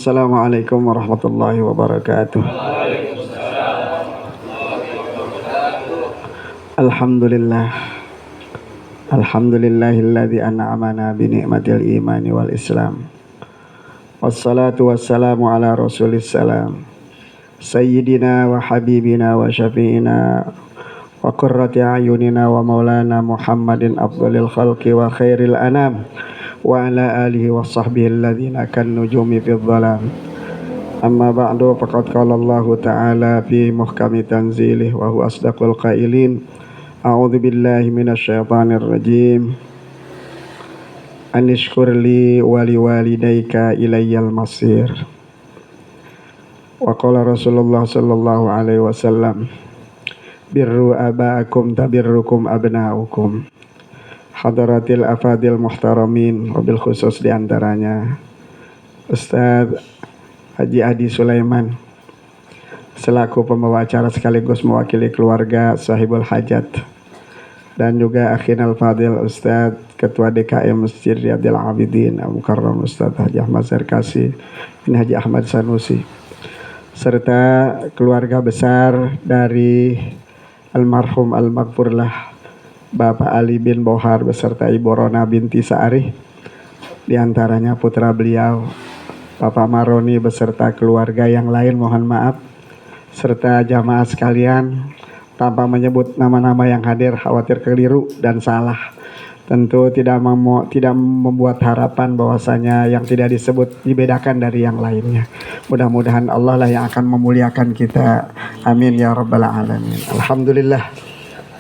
Assalamualaikum warahmatullahi wabarakatuh. Alhamdulillah. Alhamdulillahilladzi an'amana bi ni'matil imani wal islam. Wassalatu wassalamu ala rasulis salam. Sayyidina wa habibina wa syafi'ina wa qurrati ayunina wa maulana Muhammadin afdhalil khalqi wa khairil anam. Wa ala alihi wa sahbihi alladhina kan nujumi fi dhalam. Amma ba'du, faqad qala Allah ta'ala fi muhkami tanzilih wa huwa asdaqul qailin. A'udzu billahi minasy syaithanir rajim. Anishkur li wa liwalidayka ilayyal masir. Wa qala Rasulullah sallallahu alaihi wasallam, birru aba'akum tabirrukum abna'ukum. Hadaratil afadil muhtaramin, wabil khusus diantaranya Ustadz Haji Adi Sulaiman selaku pembawa acara sekaligus mewakili keluarga sahibul hajat, dan juga akhinal fadil Ustadz Ketua DKM Masjid Riyadil Abidin Al-Mukarram Ustadz Haji Ahmad Sarkasi bin Haji Ahmad Sanusi, serta keluarga besar dari almarhum al-maghfurlah Bapak Ali bin Bohar beserta Ibu Rona binti Sa'arih, diantaranya putra beliau Bapak Maroni beserta keluarga yang lain, mohon maaf, serta jamaah sekalian. Tanpa menyebut nama-nama yang hadir, khawatir keliru dan salah. Tentu tidak membuat harapan bahwasanya yang tidak disebut dibedakan dari yang lainnya. Mudah-mudahan Allah lah yang akan memuliakan kita. Amin ya rabbal alamin. Alhamdulillah,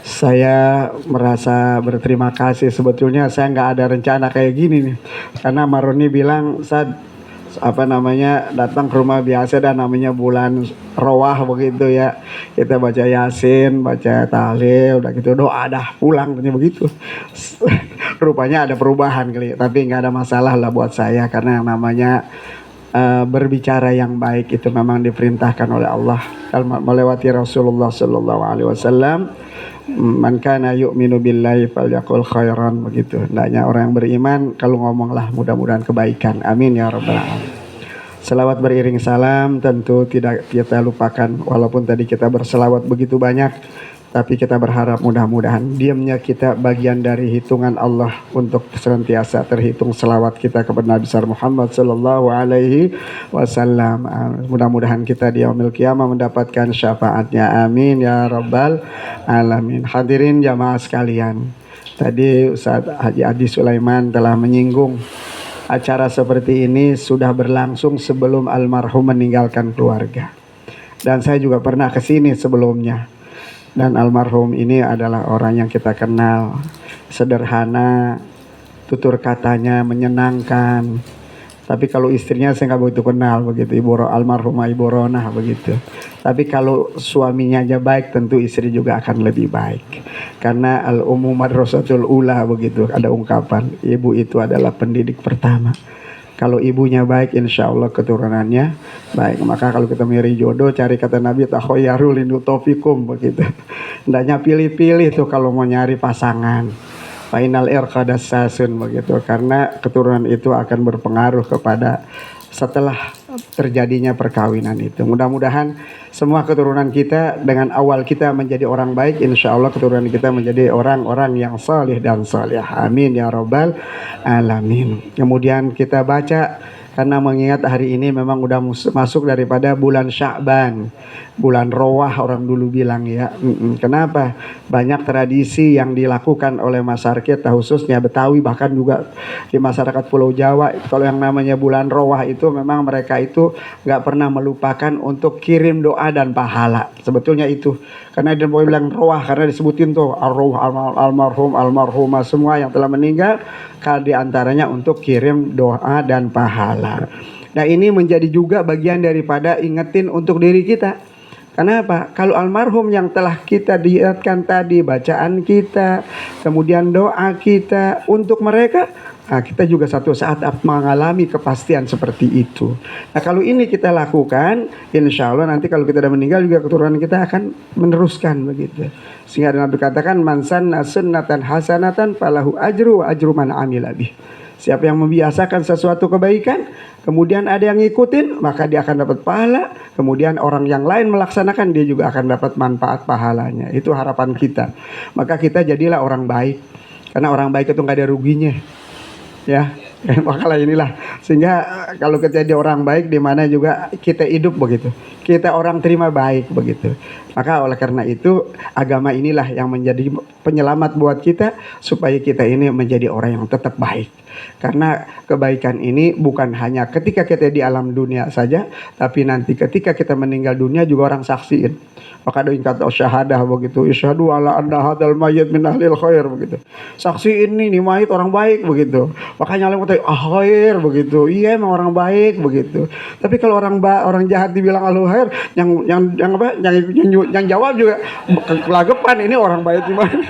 saya merasa berterima kasih. Sebetulnya saya nggak ada rencana kayak gini nih, karena Maroni bilang datang ke rumah biasa dan namanya bulan Rawah begitu ya, kita baca Yasin, baca tahlil, udah gitu doa dah pulang begitu. Rupanya ada perubahan kali, tapi nggak ada masalah lah buat saya, karena yang namanya berbicara yang baik itu memang diperintahkan oleh Allah melewati Rasulullah Sallallahu Alaihi Wasallam. Man kana yu'minu billahi falyaqul khairan, begitu. Hendaknya orang yang beriman kalau ngomonglah mudah-mudahan kebaikan. Amin ya rabbal alamin. Selawat beriring salam tentu tidak kita lupakan, walaupun tadi kita berselawat begitu banyak, tapi kita berharap mudah-mudahan diamnya kita bagian dari hitungan Allah untuk senantiasa terhitung selawat kita kepada Nabi besar Muhammad sallallahu alaihi wasallam. Mudah-mudahan kita di yaumil qiyamah mendapatkan syafaatnya. Amin ya rabbal alamin. Hadirin jamaah sekalian, tadi Ustaz Haji Adi Sulaiman telah menyinggung acara seperti ini sudah berlangsung sebelum almarhum meninggalkan keluarga, dan saya juga pernah kesini sebelumnya. Dan almarhum ini adalah orang yang kita kenal, sederhana, tutur katanya menyenangkan. Tapi kalau istrinya saya nggak begitu kenal begitu, almarhumah Ibu Rona begitu. Tapi kalau suaminya aja baik, tentu istri juga akan lebih baik. Karena al-ummu madrasatul ula begitu, ada ungkapan, ibu itu adalah pendidik pertama. Kalau ibunya baik, insya Allah keturunannya baik. Maka kalau kita milih jodoh, cari kata Nabi, takhoyaru lindutofikum begitu. Hendaknya pilih-pilih tuh kalau mau nyari pasangan. Final irqadasasun begitu. Karena keturunan itu akan berpengaruh kepada setelah terjadinya perkawinan itu. Mudah-mudahan semua keturunan kita dengan awal kita menjadi orang baik, insya Allah keturunan kita menjadi orang-orang yang salih dan salih. Amin ya rabbal alamin. Kemudian kita baca, karena mengingat hari ini memang udah masuk daripada bulan Sya'ban, bulan Rawah orang dulu bilang ya. Kenapa? Banyak tradisi yang dilakukan oleh masyarakat, khususnya Betawi, bahkan juga di masyarakat Pulau Jawa. Kalau yang namanya bulan Rawah itu memang mereka itu nggak pernah melupakan untuk kirim doa dan pahala. Sebetulnya itu, karena dia mau bilang Rawah karena disebutin tuh almarhum, almarhumah semua yang telah meninggal, di antaranya untuk kirim doa dan pahala. Nah, ini menjadi juga bagian daripada ingetin untuk diri kita. Kenapa? Kalau almarhum yang telah kita diingatkan tadi, bacaan kita, kemudian doa kita untuk mereka, nah kita juga satu saat mengalami kepastian seperti itu. Nah, kalau ini kita lakukan, insya Allah nanti kalau kita sudah meninggal juga keturunan kita akan meneruskan begitu. Sehingga Nabi katakan, man sanna sunnatan hasanatan falahu ajru wa ajru man amila bih. Siapa yang membiasakan sesuatu kebaikan, kemudian ada yang ngikutin, maka dia akan dapat pahala. Kemudian orang yang lain melaksanakan, dia juga akan dapat manfaat pahalanya. Itu harapan kita. Maka kita jadilah orang baik. Karena orang baik itu nggak ada ruginya. Ya, makalah inilah. Sehingga kalau kita jadi orang baik, di mana juga kita hidup begitu. Kita orang terima baik begitu. Maka oleh karena itu agama inilah yang menjadi penyelamat buat kita supaya kita ini menjadi orang yang tetap baik. Karena kebaikan ini bukan hanya ketika kita di alam dunia saja, tapi nanti ketika kita meninggal dunia juga orang saksiin. Maka doin kata syahadah begitu, isyhadu ala anna hadzal mayyit min ahlil khair begitu. Saksiin nih mayit orang baik begitu. Makanya orang kata khair begitu. Iya emang orang baik begitu. Tapi kalau orang jahat dibilang ahli khair, yang jawab juga kelagepan, ini orang baik gimana?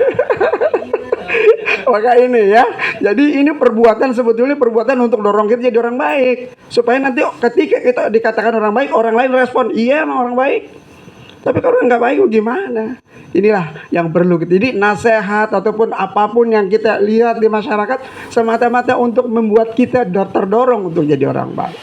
Maka ini ya, jadi ini sebetulnya perbuatan untuk dorong kita jadi orang baik, supaya nanti ketika kita dikatakan orang baik, orang lain respon iya emang orang baik. Tapi kalau nggak baik gimana? Inilah yang perlu kita. Jadi nasihat ataupun apapun yang kita lihat di masyarakat semata-mata untuk membuat kita terdorong untuk jadi orang baik.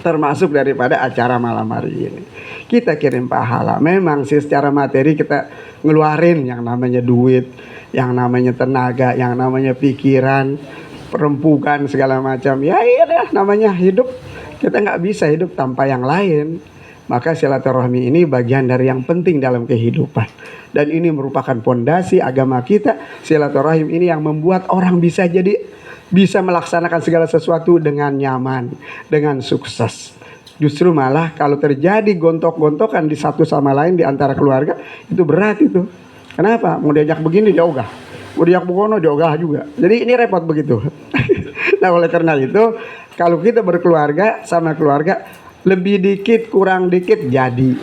Termasuk daripada acara malam hari ini. Kita kirim pahala. Memang sih secara materi kita ngeluarin yang namanya duit, yang namanya tenaga, yang namanya pikiran, perempuan segala macam. Ya iya namanya hidup. Kita nggak bisa hidup tanpa yang lain. Maka silaturahmi ini bagian dari yang penting dalam kehidupan. Dan ini merupakan fondasi agama kita. Silaturahim ini yang membuat orang bisa melaksanakan segala sesuatu dengan nyaman, dengan sukses. Justru malah kalau terjadi gontok-gontokan di satu sama lain di antara keluarga, itu berat itu. Kenapa? Mau diajak begini dia ogah, mau diajak begono dia ogah juga. Jadi ini repot begitu. Nah oleh karena itu, kalau kita berkeluarga sama keluarga, lebih dikit kurang dikit jadi,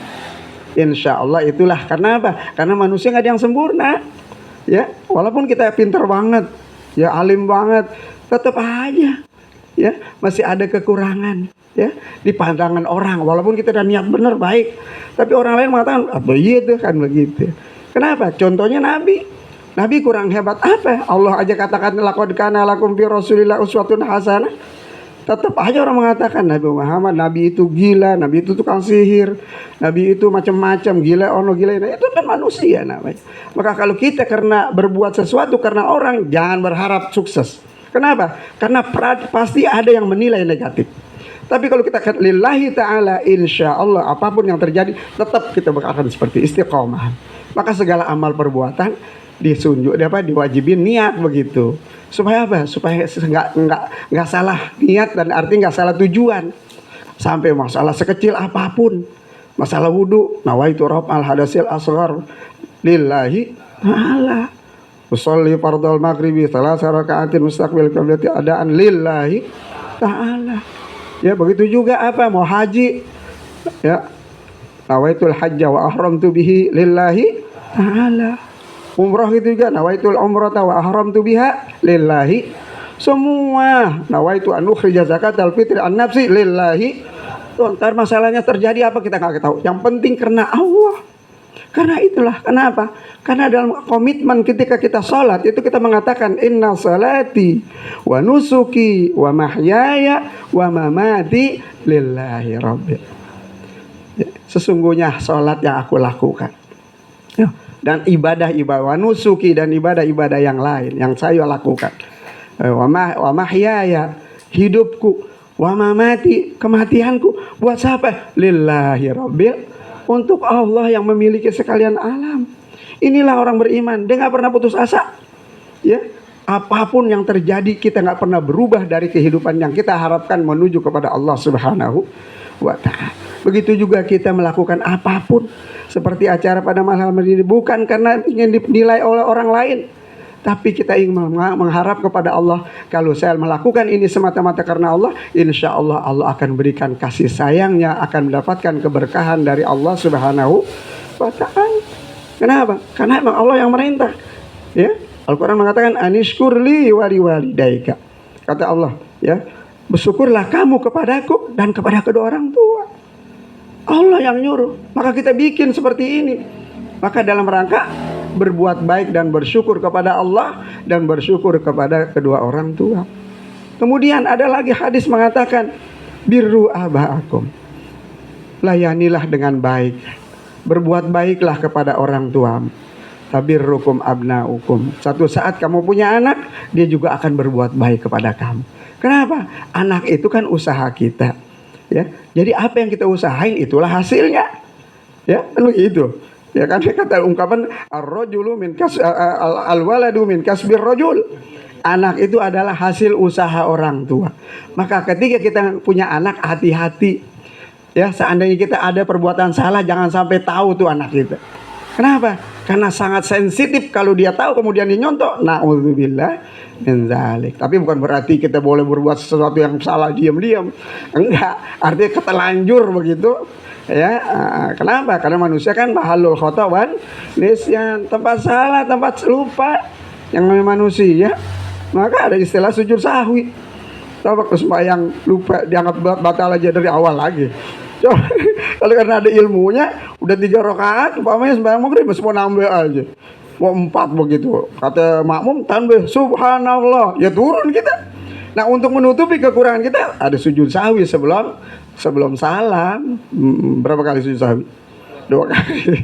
insya Allah itulah. Karena apa? Karena manusia nggak ada yang sempurna, ya. Walaupun kita pintar banget, ya alim banget, tetap aja, ya masih ada kekurangan, ya di pandangan orang. Walaupun kita udah niat benar baik, tapi orang lain mengatakan apa itu kan begitu. Kenapa? Contohnya Nabi kurang hebat apa? Allah aja katakan laqad kana lakum fi Rasulillah uswatun hasanah. Tetap aja orang mengatakan Nabi Muhammad, Nabi itu gila, Nabi itu tukang sihir, Nabi itu macam-macam, gila, gila. Nah, itu kan manusia namanya. Maka kalau kita karena berbuat sesuatu karena orang, jangan berharap sukses. Kenapa? Karena pasti ada yang menilai negatif. Tapi kalau kita kata lillahi ta'ala, insya Allah apapun yang terjadi, tetap kita akan seperti istiqomah. Maka segala amal perbuatan diwajibin niat begitu. Supaya apa? Supaya nggak salah niat dan artinya nggak salah tujuan. Sampai masalah sekecil apapun, masalah wudu, nawaitu raf'al hadasil asghar lillahi ta'ala. Usolli fardhal maghribi 3 raka'atin mustaqbil qiblati adaan lillahi ta'ala. Ya begitu juga apa? Mau haji, ya nawaitul hajja wa ahramtu bihi lillahi ta'ala. Umrah itu juga nawaitul umrata wa ahramtu biha lillahi. Semua nawaitu an ukhrija zakatal fitri an nafsi lillahi. Tuh, ntar masalahnya terjadi apa kita nggak tahu. Yang penting karena Allah. Karena itulah kenapa? Karena dalam komitmen ketika kita sholat itu kita mengatakan inna salati wa nusuki wa mahyaya wa mamati lillahi rabbil. Sesungguhnya sholat yang aku lakukan, dan ibadah nusuki dan ibadah yang lain yang saya lakukan, wa mahyaya hidupku, wa mamati kematianku, buat siapa? Lillahi rabbil, untuk Allah yang memiliki sekalian alam. Inilah orang beriman, dia nggak pernah putus asa, ya. Apapun yang terjadi kita nggak pernah berubah dari kehidupan yang kita harapkan menuju kepada Allah Subhanahu wa ta'ala. Begitu juga kita melakukan apapun seperti acara pada malam ini bukan karena ingin dinilai oleh orang lain, tapi kita ingin mengharap kepada Allah. Kalau saya melakukan ini semata-mata karena Allah, insya Allah Allah akan berikan kasih sayangnya, akan mendapatkan keberkahan dari Allah Subhanahu wa ta'ala. Kenapa? Karena memang Allah yang merintah, ya. Al-Quran mengatakan anishkurli waliwalidaika. Kata Allah, ya, bersyukurlah kamu kepadaku dan kepada kedua orang tua. Allah yang nyuruh, maka kita bikin seperti ini. Maka dalam rangka berbuat baik dan bersyukur kepada Allah dan bersyukur kepada kedua orang tua. Kemudian ada lagi hadis mengatakan birru abaakum, layanilah dengan baik, berbuat baiklah kepada orang tuamu. Tabirrukum abnaukum, satu saat kamu punya anak, dia juga akan berbuat baik kepada kamu. Kenapa? Anak itu kan usaha kita, ya. Jadi apa yang kita usahain itulah hasilnya, ya. Lalu itu, ya kan, kata ungkapan ar-rajulu min al-waladu min kasbir rajul. Anak itu adalah hasil usaha orang tua. Maka ketika kita punya anak, hati-hati, ya. Seandainya kita ada perbuatan salah, jangan sampai tahu tuh anak kita. Kenapa? Karena sangat sensitif kalau dia tahu kemudian dia nyontok. Na'udzubillah min dzalik. Tapi bukan berarti kita boleh berbuat sesuatu yang salah diam-diam. Enggak, artinya ketelanjur begitu. Ya, kenapa? Karena manusia kan mahalul khata wan nisyan, tempat salah, tempat lupa yang namanya manusia. Maka ada istilah sujud sahwi. Coba sembahyang lupa dianggap batal aja dari awal lagi. Coba, kalau karena ada ilmunya, udah 3 rakaat, umpamanya sembahyang maghrib semua nambah aja, mau 4 begitu. Kata makmum tambah subhanallah, ya turun kita. Nah, untuk menutupi kekurangan kita ada sujud sahwi sebelum salam. Berapa kali sujud sahwi? 2 kali.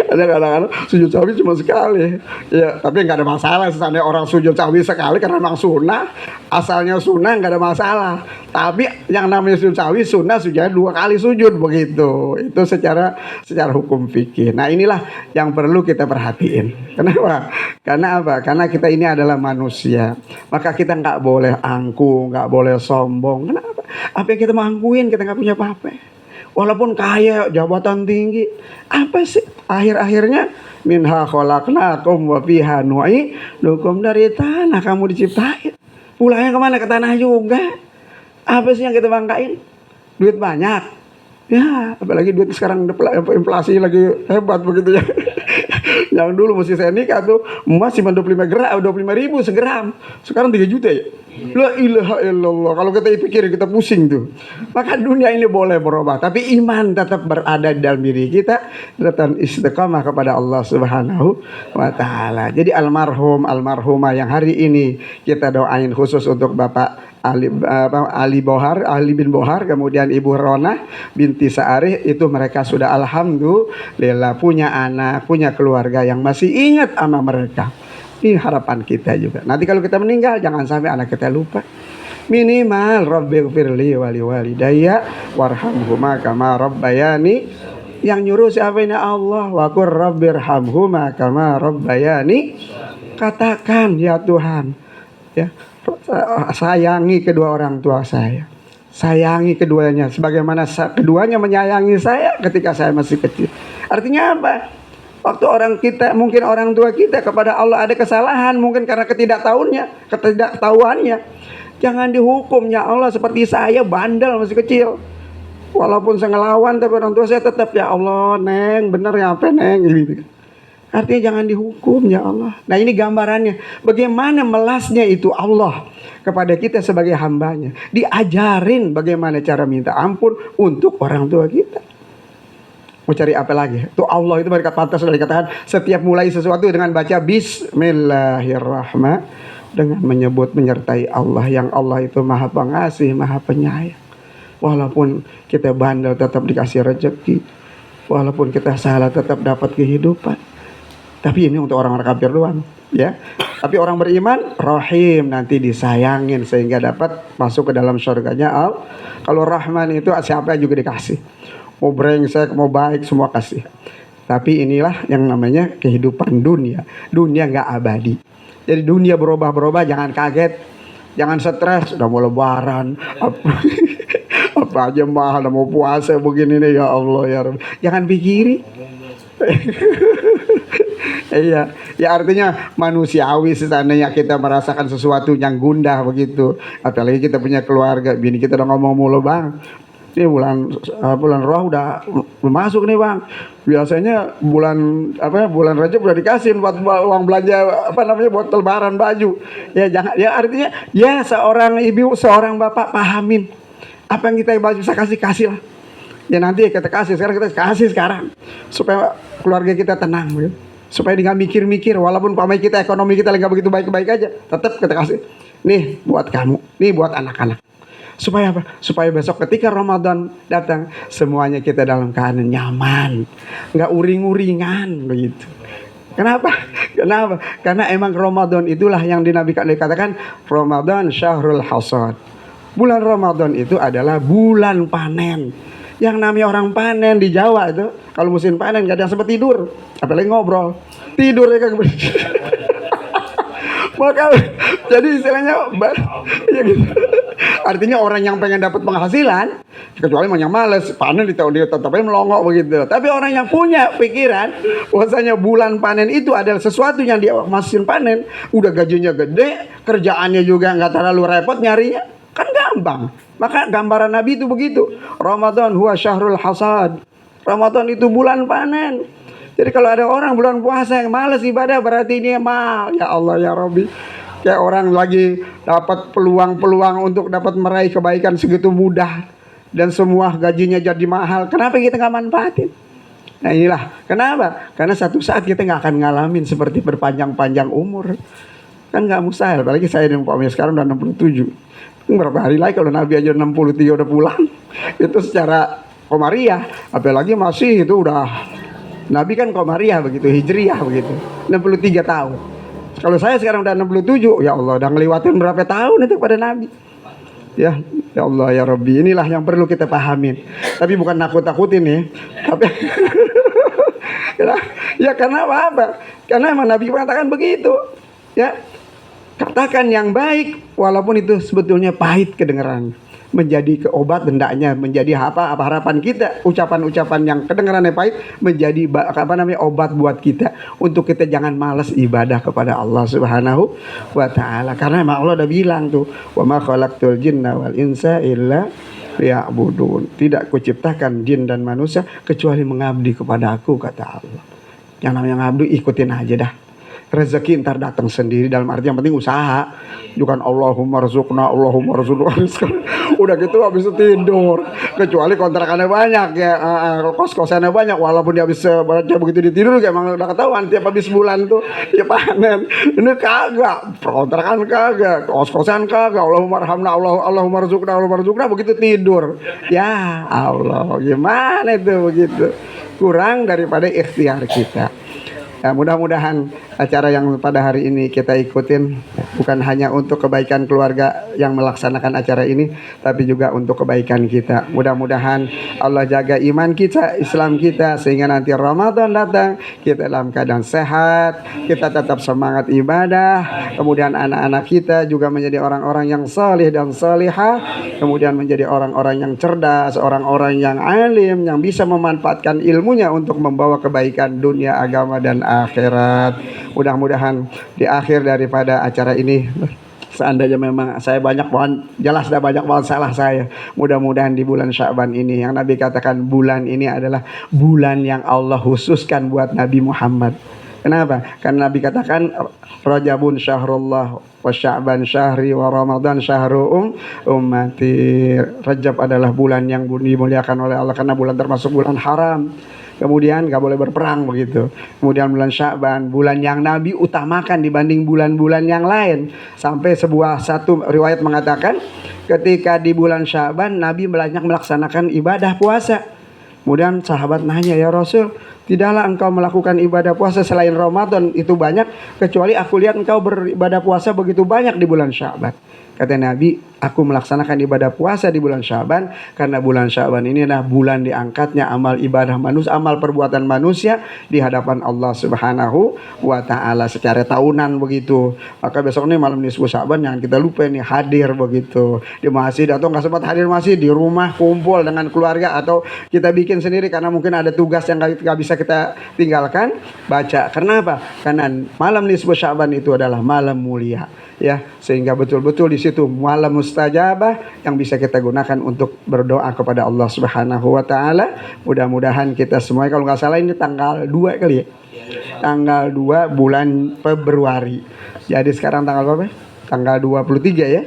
Ada kadang-kadang sujud sahwi cuma sekali, ya, tapi nggak ada masalah. Seandainya orang sujud sahwi sekali karena memang sunnah, asalnya sunnah, nggak ada masalah. Tapi yang namanya sujud sahwi sunnah sujudnya 2 kali sujud begitu. Itu secara hukum fikih. Nah, inilah yang perlu kita perhatiin. Kenapa? Karena apa? Karena kita ini adalah manusia. Maka kita nggak boleh angkuh, nggak boleh sombong. Kenapa? Apa yang kita mau angkuhin, kita nggak punya apa-apa. Walaupun kaya, jabatan tinggi, apa sih? Akhir-akhirnya minha khalaqnakum wa fiha nu'idukum, dari tanah kamu diciptain. Pulangnya kemana? Ke tanah juga. Apa sih yang kita banggain? Duit banyak. Ya, apalagi duit sekarang inflasi lagi hebat begitu ya. Yang dulu mesti saya nikah tuh emas cuma 25.000 segram. Sekarang 3 juta ya. La ilaha illallah. Kalau kita pikir kita pusing tuh. Maka dunia ini boleh berubah, tapi iman tetap berada di dalam diri kita, dan istiqamah kepada Allah Subhanahu wa taala. Jadi almarhumah yang hari ini kita doain khusus untuk Bapak Ali bin Bohar, kemudian Ibu Rona binti Sa'arih, itu mereka sudah alhamdulillah punya anak, punya keluarga yang masih ingat sama mereka. Ini harapan kita juga. Nanti kalau kita meninggal jangan sampai anak kita lupa. Minimal rabbighfirli wa liwalidayya warhamhuma kama rabbayani. Yang nyuruh siapa ini? Allah. Wa qur rabbirhamhuma kama rabbayani. Katakan, ya Tuhan, ya, sayangi kedua orang tua saya. Sayangi keduanya sebagaimana keduanya menyayangi saya ketika saya masih kecil. Artinya apa? Waktu mungkin orang tua kita kepada Allah ada kesalahan, mungkin karena ketidaktahuannya. Jangan dihukum, ya Allah, seperti saya bandel masih kecil. Walaupun saya ngelawan, tapi orang tua saya tetap, ya Allah, Neng, bener ya apa Neng, gitu. Artinya jangan dihukum, ya Allah. Nah, ini gambarannya bagaimana melasnya itu Allah kepada kita sebagai hambanya. Diajarin bagaimana cara minta ampun untuk orang tua kita. Mau cari apa lagi? Tuh Allah itu mereka pantas sudah dikatakan setiap mulai sesuatu dengan baca Bismillahirrahmanirrahim, dengan menyertai Allah, yang Allah itu Maha Pengasih, Maha Penyayang. Walaupun kita bandel tetap dikasih rezeki, walaupun kita salah tetap dapat kehidupan. Tapi ini untuk orang-orang kafir doang, ya. Tapi orang beriman, Rahim, nanti disayangin sehingga dapat masuk ke dalam surganya Allah. Kalau Rahman itu siapa juga dikasih. Mau brengsek, mau baik, semua kasih. Tapi inilah yang namanya kehidupan dunia. Dunia nggak abadi. Jadi dunia berubah-berubah, jangan kaget, jangan stres. Udah mau lebaran, apa aja mahal, udah mau puasa begini nih, ya Allah ya Rabbi. Jangan pikiri. Iya, ya artinya manusiawi seandainya kita merasakan sesuatu yang gundah begitu. Apalagi kita punya keluarga, bini kita udah ngomong mulu, Bang. Ini bulan Roh udah masuk nih, Bang. Biasanya bulan Rajab udah dikasih buat uang belanja buat lebaran baju. Ya jangan, ya artinya ya seorang ibu, seorang bapak pahamin apa yang kita bisa kasih lah. Ya nanti kita kasih sekarang supaya keluarga kita tenang gitu. supaya dia nggak mikir-mikir, walaupun pamai kita ekonomi kita lagi nggak begitu baik-baik aja, tetap kita kasih. Nih buat kamu, nih buat anak-anak. Supaya apa? Supaya besok ketika Ramadan datang, semuanya kita dalam keadaan nyaman, nggak uring-uringan begitu. Kenapa? Kenapa? Karena emang Ramadan itulah yang dikatakan Ramadan syahrul hasad. Bulan Ramadan itu adalah bulan panen. Yang namanya orang panen di Jawa itu, kalau musim panen gak ada yang sempat tidur, apalagi ngobrol. Tidur ya kan. Maka jadi istilahnya ya gitu. Artinya orang yang pengen dapat penghasilan, kecuali yang males panen dia tetap melongok begitu. Tapi orang yang punya pikiran bahwasanya bulan panen itu adalah sesuatu yang dia mesin panen, udah gajinya gede, kerjaannya juga nggak terlalu repot nyarinya, kan gampang. Maka gambaran Nabi itu begitu. Ramadan huwa syahrul hasad. Ramadan itu bulan panen. Jadi kalau ada orang bulan puasa yang malas ibadah, berarti ini mal. Ya Allah ya Rabbi. Kayak orang lagi dapat peluang-peluang untuk dapat meraih kebaikan segitu mudah, dan semua gajinya jadi mahal. Kenapa kita nggak manfaatin? Nah inilah kenapa. Karena satu saat kita nggak akan ngalamin seperti berpanjang-panjang umur. Kan nggak mustahil. Apalagi saya dan Pak Amir sekarang udah 67. Berapa hari lagi kalau Nabi aja 63 udah pulang. Itu secara komariah. Apalagi masih itu udah, Nabi kan komariah begitu, hijriyah begitu, 63 tahun. Kalau saya sekarang udah 67, ya Allah udah ngelewatin berapa tahun itu pada Nabi. Ya Allah ya Rabbi, inilah yang perlu kita pahamin. Tapi bukan nakut-nakutin ya. Tapi ya karena apa? Karena emang Nabi mengatakan begitu. Ya, katakan yang baik walaupun itu sebetulnya pahit kedengaran, menjadi keobat hendaknya menjadi apa harapan kita, ucapan-ucapan yang kedengarannya pahit menjadi obat buat kita untuk kita jangan malas ibadah kepada Allah Subhanahu wa taala. Karena emang Allah udah bilang tuh, wa ma khalaqtul jinna wal insa illa liya'budun. Tidak kuciptakan jin dan manusia kecuali mengabdi kepada aku, kata Allah. Yang namanya ngabdi ikutin aja dah. Rezeki ntar datang sendiri, dalam arti yang penting usaha. Bukan Allahumma rzuqna, Allahumma rzuqna. Udah gitu habis itu tidur. Kecuali kontrakannya banyak ya, kos-kosannya banyak, walaupun dia bisa baca begitu ditidur kayak emang udah ketahuan tiap habis bulan tuh ya panen. Ini kagak, kontrakan kagak, kos-kosan kagak. Allahumma arhamna, Allahumma rzuqna, Allahumma rzuqna, begitu tidur. Ya Allah, gimana itu begitu? Kurang daripada ikhtiar kita. Ya, mudah-mudahan acara yang pada hari ini kita ikutin bukan hanya untuk kebaikan keluarga yang melaksanakan acara ini, tapi juga untuk kebaikan kita. Mudah-mudahan Allah jaga iman kita, Islam kita, sehingga nanti Ramadan datang kita dalam keadaan sehat, kita tetap semangat ibadah, kemudian anak-anak kita juga menjadi orang-orang yang salih dan salihah, kemudian menjadi orang-orang yang cerdas, orang-orang yang alim, yang bisa memanfaatkan ilmunya untuk membawa kebaikan dunia, agama, dan akhirat. Mudah-mudahan di akhir daripada acara ini, seandainya memang saya banyak banget, jelas dah banyak banget salah saya, mudah-mudahan di bulan Sya'ban ini, yang Nabi katakan bulan ini adalah bulan yang Allah khususkan buat Nabi Muhammad. Kenapa? Karena Nabi katakan Rajabun syahrullah wa Sya'ban syahri wa Ramadan syahru ummati. Rajab adalah bulan yang dimuliakan oleh Allah karena bulan termasuk bulan haram. Kemudian gak boleh berperang begitu. Kemudian bulan Sya'ban, bulan yang Nabi utamakan dibanding bulan-bulan yang lain. Sampai satu riwayat mengatakan ketika di bulan Sya'ban Nabi banyak melaksanakan ibadah puasa. Kemudian sahabat nanya, ya Rasul, tidaklah engkau melakukan ibadah puasa selain Ramadan itu banyak, kecuali aku lihat engkau beribadah puasa begitu banyak di bulan Sya'ban. Kata Nabi, aku melaksanakan ibadah puasa di bulan Sya'ban karena bulan Sya'ban ini adalah bulan diangkatnya amal ibadah manusia, amal perbuatan manusia di hadapan Allah Subhanahu wa taala secara tahunan begitu. Maka besok nih malam nisfu Sya'ban jangan kita lupa nih hadir begitu di masjid, atau nggak sempat hadir masjid di rumah kumpul dengan keluarga, atau kita bikin sendiri karena mungkin ada tugas yang nggak bisa kita tinggalkan, baca. Kenapa? Karena malam nisfu Sya'ban itu adalah malam mulia. Ya, sehingga betul-betul di situ malam mustajabah yang bisa kita gunakan untuk berdoa kepada Allah Subhanahu wa taala. Mudah-mudahan kita semua, kalau nggak salah ini tanggal 2 kali ya. Tanggal 2 bulan Februari. Jadi sekarang tanggal berapa? Tanggal 23 ya.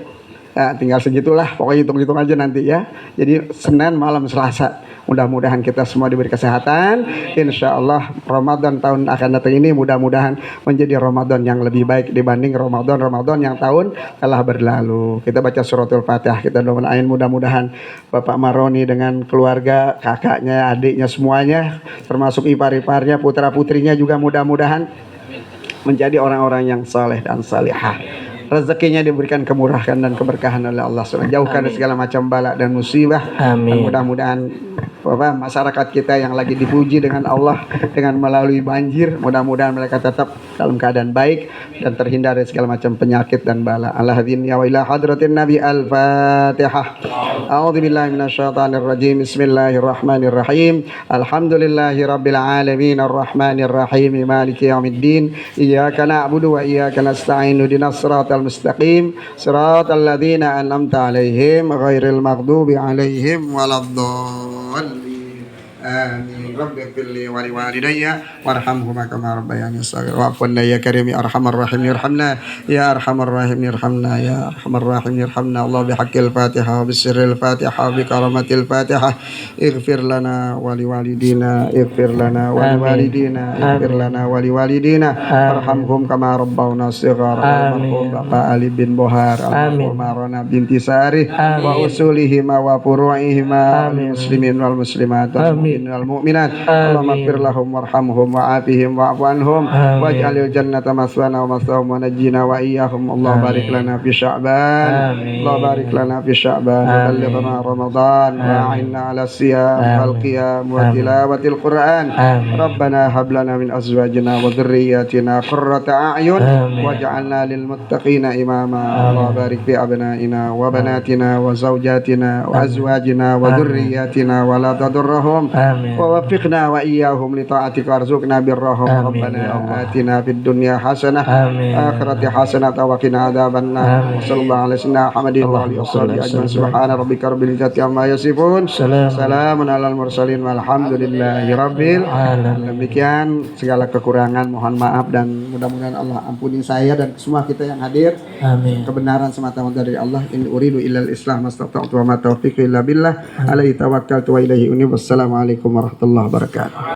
Ya, tinggal segitulah, pokoknya hitung-hitung aja nanti ya. Jadi Senin malam Selasa. Mudah-mudahan kita semua diberi kesehatan. Insya Allah Ramadan tahun akan datang ini mudah-mudahan menjadi Ramadan yang lebih baik dibanding Ramadan yang tahun telah berlalu. Kita baca suratul Fatihah, kita doain mudah-mudahan Bapak Maroni dengan keluarga, kakaknya, adiknya semuanya, termasuk ipar-iparnya, putra-putrinya juga mudah-mudahan menjadi orang-orang yang saleh dan salihah. Rezekinya diberikan kemurahan dan keberkahan oleh Allah SWT. Jauhkan dari segala macam bala dan musibah. Dan mudah-mudahan masyarakat kita yang lagi dipuji dengan Allah dengan melalui banjir, mudah-mudahan mereka tetap dalam keadaan baik dan terhindar dari segala macam penyakit dan bala. Al-hadin ya wa ila hadratin Nabi Al-Fatihah. A'udzubillahi minasyaitonir rajim. Bismillahirrahmanirrahim. Alhamdulillahi rabbil alamin arrahmanir rahim maliki yaumiddin. Iyyaka na'budu wa iyyaka nasta'in. Ihdinas siratal mustaqim. Siratal ladzina an'amta 'alaihim ghairil maghdubi 'alaihim waladdallin. Amin. Rabbi firli wa liwalidayya warhamhuma kama rabbayani shaghira. Wa'afwanna ya karim ya arhamar rahim irhamna ya arhamar rahim irhamna ya arhamar rahim irhamna. Allah bihaqqil Fatihah wa bisirril Fatihah bi karamatil Fatihah. Ighfir lana wa liwalidina ighfir lana wa liwalidina ighfir lana wa liwalidina warhamhum kama rabbawna shighara. Almarhum Bapak Ali bin Bohar, almarhum Marona binti Sari wa usulihima wa furu'ihima wal muslimin wal muslimat wal mu'minat. Allahumma ighfir lahum warhamhum wa'afihim wa'fu anhum waj'alil jannata maswana wa masawhum wa najjina wa iyyahum. Allah barik lana fi Sya'ban. Allah barik lana fi Sya'ban wa ballighna Ramadan wa a'inna 'ala siyam wal qiyam wa tilawatil Qur'an. Rabbana hab lana min azwajina wa dhurriyyatina qurrata a'yun waj'alna lil muttaqina imama. Allah barik fi abnaina wa banatina wa zawjatina wa azwajina wa dhurriyyatina wa la tadurrahum wa waffiqna wa iyyahum li ta'atika warzuqna birrahum. Rabbana atina fid dunya hasanah akhirati hasanah wa qina adzabannar. Sallallahu alaihi wasallam Muhammadin wa alihi wasallam. Subhana rabbika rabbil izzati amma yasifun. Salamun alal mursalin walhamdulillahi rabbil alamin. Demikian segala kekurangan mohon maaf dan mudah-mudahan Allah ampuni saya dan semua kita yang hadir. Amin. Kebenaran semata-mata dari Allah. In uridu illal islah mastata'tu wa ma taufiqi illa billah. Alaihi tawakkaltu wa ilaihi unib. Wassalamualaikum warahmatullahi wabarakatuh.